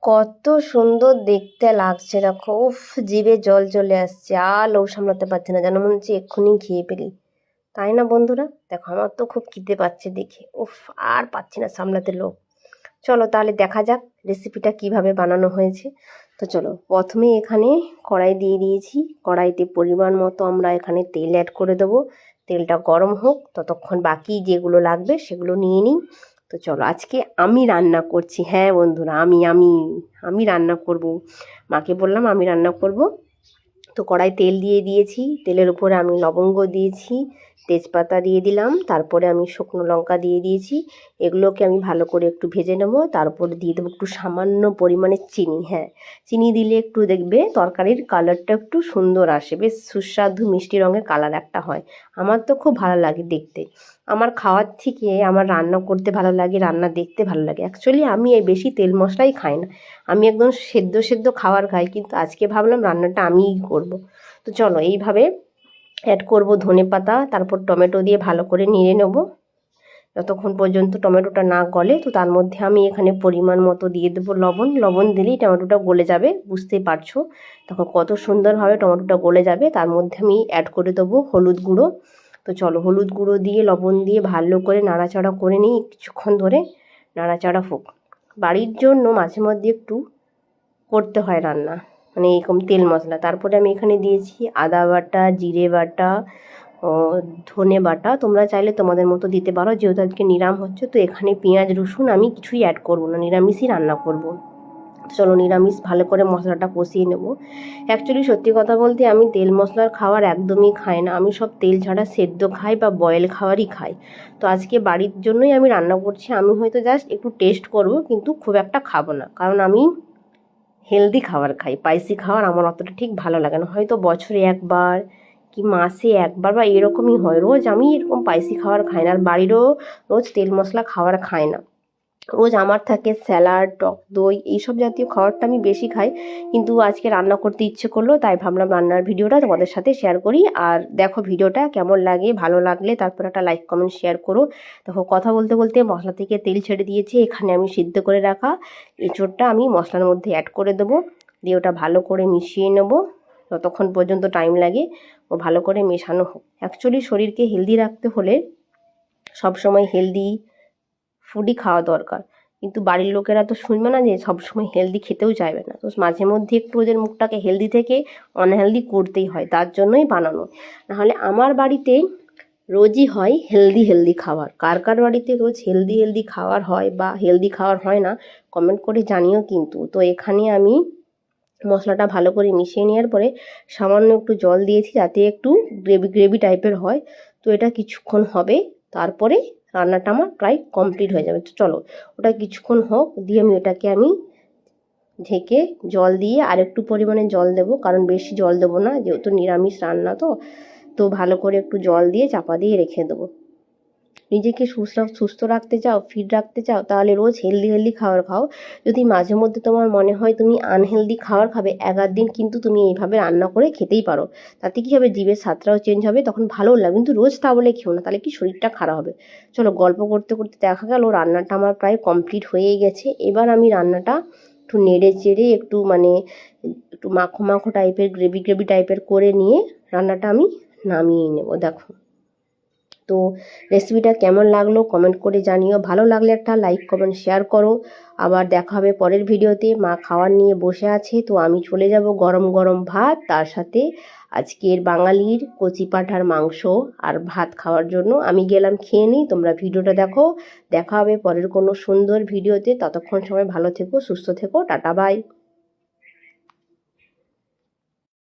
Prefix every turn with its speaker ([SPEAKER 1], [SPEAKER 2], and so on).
[SPEAKER 1] কত সুন্দর দেখতে লাগছে, দেখো। উফ, জিভে জল চলে আসছে, আর লোভ সামলাতে পারছে না, যেন মনে হচ্ছে এক্ষুনি খেয়ে ফেলি। তাই না বন্ধুরা? দেখো, আমার তো খুব খিদে পাচ্ছে দেখে। উফ, আর পাচ্ছি না সামলাতে লোভ। চলো তাহলে দেখা যাক রেসিপিটা কিভাবে বানানো হয়েছে। তো চলো, প্রথমে এখানে কড়াই দিয়ে দিয়েছি। কড়াইতে পরিমাণ মতো আমরা এখানে তেল অ্যাড করে দেবো। তেলটা গরম হোক, ততক্ষণ বাকি যেগুলো লাগবে সেগুলো নিয়ে নিই। তো চলো, আজকে আমি রান্না করছি। হ্যাঁ বন্ধুরা, আমি রান্না করব। মাকে বললাম আমি রান্না করব। তো কড়াই তেল দিয়ে দিয়েছি, তেলের উপরে আমি লবঙ্গ দিয়েছি, তেজপাতা দিয়ে দিলাম, তারপরে আমি শুকনো লঙ্কা দিয়ে দিয়েছি। এগুলোকে আমি ভালো করে একটু ভেজে নেব। তারপরে দিয়ে দেবো একটু সামান্য পরিমাণে চিনি। হ্যাঁ, চিনি দিলে একটু দেখবে তরকারির কালারটা একটু সুন্দর আসে, বেশ সুস্বাদু মিষ্টি রঙের কালার একটা হয়। আমার তো খুব ভালো লাগে দেখতে। আমার খাওয়ার থেকে আমার রান্না করতে ভালো লাগে, রান্না দেখতে ভালো লাগে। অ্যাকচুয়ালি আমি এই বেশি তেল মশলাই খাই না, আমি একদম সেদ্ধ সেদ্ধ খাবার খাই, কিন্তু আজকে ভাবলাম রান্নাটা আমিই করব। তো চলো, এইভাবে অ্যাড করব ধনে পাতা, তারপর টমেটো দিয়ে ভালো করে নেড়ে নেব যতক্ষণ পর্যন্ত টমেটোটা না গলে। তো তার মধ্যে আমি এখানে পরিমাণ মতো দিয়ে দেবো লবণ। লবণ দিলেই টমেটোটা গলে যাবে, বুঝতেই পারছো। তখন কত সুন্দরভাবে টমেটোটা গলে যাবে। তার মধ্যে আমি অ্যাড করে দেবো হলুদ গুঁড়ো। তো চলো, হলুদ গুঁড়ো দিয়ে লবণ দিয়ে ভালো করে নাড়াচাড়া করে নিই কিছুক্ষণ ধরে। নাড়াচাড়া হোক। বাড়ির জন্য মাঝে মধ্যে একটু করতে হয় রান্না, মানে এরকম তেল মশলা। তারপরে আমি এখানে দিয়েছি আদা বাটা, জিরে বাটা, ধনে বাটা। তোমরা চাইলে তোমাদের মতো দিতে পারো, যেহেতু আজকে নিরাম হচ্ছে। তো এখানে পেঁয়াজ রসুন আমি কিছুই অ্যাড করব না, নিরামিষই রান্না করব। চলো, নিরামিষ ভালো করে মশলাটা কষিয়ে নেব। অ্যাকচুয়ালি সত্যি কথা বলতে আমি তেল মশলার খাবার একদমই খাই না, আমি সব তেল ছাড়া সেদ্ধ খাই বা বয়েল খাবারই খাই। তো আজকে বাড়ির জন্যই আমি রান্না করছি। আমি হয়তো জাস্ট একটু টেস্ট করব, কিন্তু খুব একটা খাবো না, কারণ আমি হেলদি খাবার খাই। স্পাইসি খাবার আমার অতটা ঠিক ভালো লাগে না। হয়তো বছরে একবার কি মাসে একবার বা এরকমই হয়, রোজ আমি এরকম স্পাইসি খাবার খাই না। আর বাড়িরও রোজ তেল মশলা খাবার খায় না। রোজ আমার থাকে স্যালাড, টক দই, এইসব জাতীয় খাবারটা আমি বেশি খাই। কিন্তু আজকে রান্না করতে ইচ্ছে করলো, তাই ভাবলাম রান্নার ভিডিওটা তোমাদের সাথে শেয়ার করি। আর দেখো ভিডিওটা কেমন লাগে, ভালো লাগলে তারপর একটা লাইক কমেন্ট শেয়ার করো। দেখো, কথা বলতে বলতে মশলা থেকে তেল ছেড়ে দিয়েছি। এখানে আমি সিদ্ধ করে রাখা এঁচোড়টা আমি মশলার মধ্যে অ্যাড করে দেবো। দিয়ে ওটা ভালো করে মিশিয়ে নেব যতক্ষণ পর্যন্ত টাইম লাগে ও ভালো করে মেশানো হোক। অ্যাকচুয়ালি শরীরকে হেলদি রাখতে হলে সবসময় হেলদি ফুডই খাওয়া দরকার। কিন্তু বাড়ির লোকেরা তো শুনবে না, যে সবসময় হেলদি খেতেও চাইবে না। তো মাঝে মধ্যে একটু ওদের মুখটাকে হেলদি থেকে আনহেলদি করতেই হয়, তার জন্যই বানানো। নাহলে আমার বাড়িতে রোজই হয় হেলদি হেলদি খাবার। কার কার বাড়িতে রোজ হেলদি হেলদি খাবার হয় বা হেলদি খাবার হয় না, কমেন্ট করে জানিও কিন্তু। তো এখানে আমি মশলাটা ভালো করে মিশিয়ে নেওয়ার পরে সামান্য একটু জল দিয়েছি, যাতে একটু গ্রেভি গ্রেভি টাইপের হয়। তো এটা কিছুক্ষণ হবে, তারপরে রান্নাটা আমার প্রায় কমপ্লিট হয়ে যাবে। তো চলো, ওটা কিছুক্ষণ হোক। দিয়ে আমি ঢেকে জল দিয়ে আর একটু পরিমাণে জল দেবো, কারণ বেশি জল দেবো না, যেহেতু নিরামিষ রান্না। তো ভালো করে একটু জল দিয়ে চাপা দিয়ে রেখে দেবো। নিজেকে সুস্থ রাখতে চাও, ফিট রাখতে চাও, তাহলে রোজ হেলদি হেলদি খাবার খাও। যদি মাঝে মধ্যে তোমার মনে হয় তুমি আনহেলদি খাবার খাবে, এক আধ দিন কিন্তু তুমি এইভাবে রান্না করে খেতেই পারো। তাতে কী হবে, জিভের স্বাদটাও চেঞ্জ হবে, তখন ভালোও লাগবে। কিন্তু রোজ তা বলে খেও না, তাহলে কি শরীরটা খারাপ হবে। চলো, গল্প করতে করতে দেখা গেল রান্নাটা আমার প্রায় কমপ্লিট হয়েই গেছে। এবার আমি রান্নাটা একটু নেড়ে চেড়ে একটু মাখো মাখো টাইপের, গ্রেভি গ্রেভি টাইপের করে নিয়ে রান্নাটা আমি নামিয়ে নেব। দেখো, তো রেসিপিটা কেমন লাগলো কমেন্ট করে জানিও। ভালো লাগলে একটা লাইক কমেন্ট শেয়ার করো। আবার দেখা হবে পরের ভিডিওতে। মা খাওয়ার নিয়ে বসে আছে, তো আমি চলে যাব গরম গরম ভাত, তার সাথে আজকের বাঙালির কচি পাঁঠার মাংস আর ভাত খাওয়ার জন্য। আমি গেলাম, খেয়ে নিই, তোমরা ভিডিওটা দেখো। দেখা হবে পরের কোনো সুন্দর ভিডিওতে। ততক্ষণ সবাই ভালো থেকো, সুস্থ থেকো, টাটা বাই।